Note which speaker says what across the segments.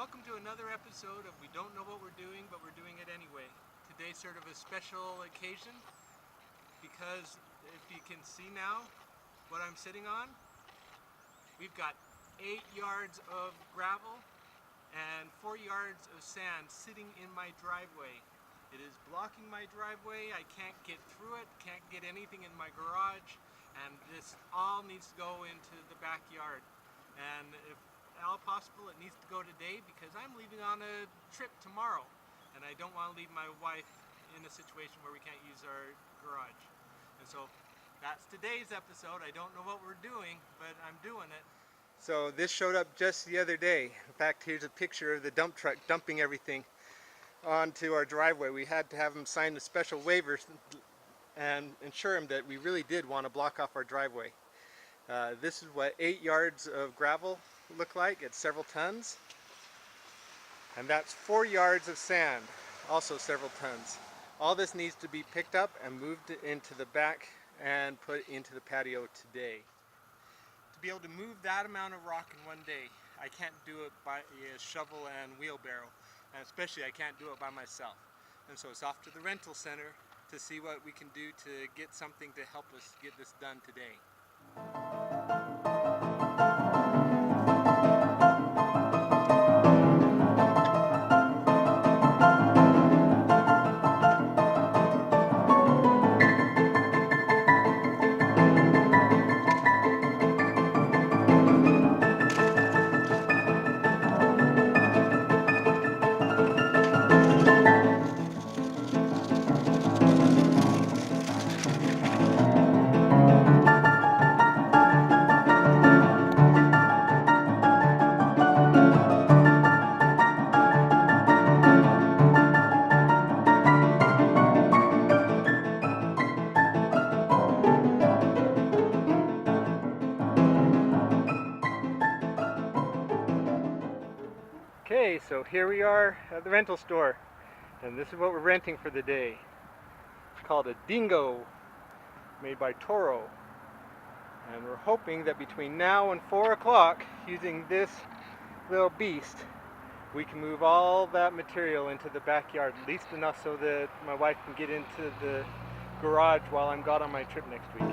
Speaker 1: Welcome to another episode of We Don't Know What We're Doing, but we're doing it anyway. Today's sort of a special occasion because if you can see now what I'm sitting on, we've got 8 yards of gravel and 4 yards of sand sitting in my driveway. It is blocking my driveway. I can't get through it, can't get anything in my garage, and this all needs to go into the backyard. And if all possible, it needs to go today because I'm leaving on a trip tomorrow, and I don't want to leave my wife in a situation where we can't use our garage. And so that's today's episode. I don't know what we're doing, but I'm doing it. So this showed up just the other day. In fact, here's a picture of the dump truck dumping everything onto our driveway. We had to have him sign a special waiver and ensure him that we really did want to block off our driveway. This is what 8 yards of gravel look like. It's several tons. And that's 4 yards of sand, also several tons. All this needs to be picked up and moved into the back and put into the patio today. To be able to move that amount of rock in one day, I can't do it by a shovel and wheelbarrow, and especially I can't do it by myself. And so it's off to the rental center to see what we can do to get something to help us get this done today. Okay, so here we are at the rental store, and this is what we're renting for the day. It's called a Dingo, made by Toro, and we're hoping that between now and 4 o'clock, using this little beast, we can move all that material into the backyard, at least enough so that my wife can get into the garage while I'm gone on my trip next week.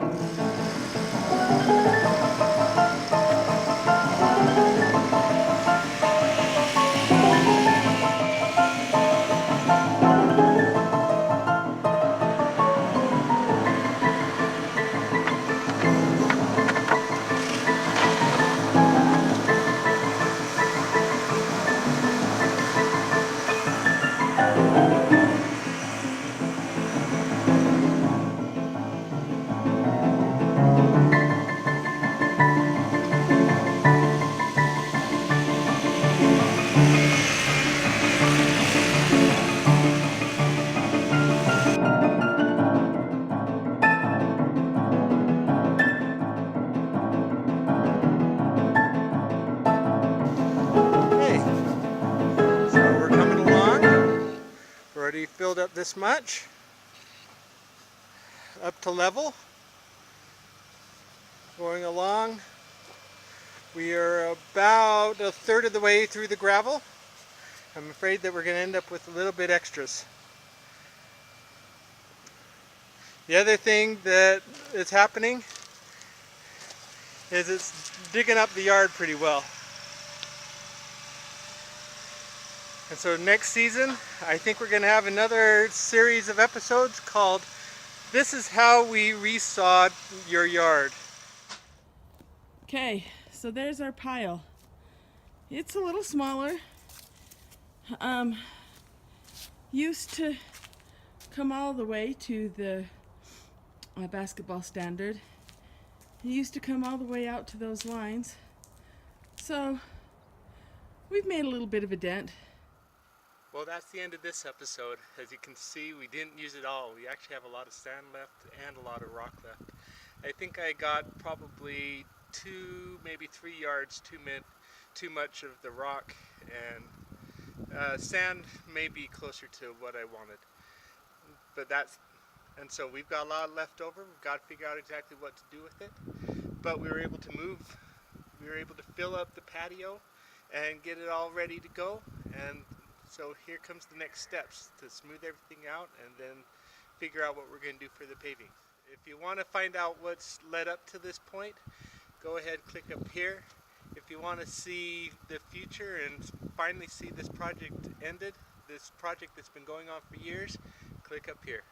Speaker 1: Already filled up this much, up to level, going along. We are about a third of the way through the gravel. I'm afraid that we're going to end up with a little bit extras. The other thing that is happening is it's digging up the yard pretty well. And so next season, I think we're going to have another series of episodes called This is How We Resawed Your Yard.
Speaker 2: Okay, so there's our pile. It's a little smaller. Used to come all the way to the basketball standard. It used to come all the way out to those lines. So we've made a little bit of a dent.
Speaker 1: Well, that's the end of this episode. As you can see, we didn't use it all. We actually have a lot of sand left and a lot of rock left. I think I got probably 2, maybe 3 yards too much of the rock, and sand may be closer to what I wanted. But and so we've got a lot left over. We've got to figure out exactly what to do with it. But we were able to fill up the patio and get it all ready to go. And so here comes the next steps to smooth everything out and then figure out what we're going to do for the paving. If you want to find out what's led up to this point, go ahead, click up here. If you want to see the future and finally see this project ended, this project that's been going on for years, click up here.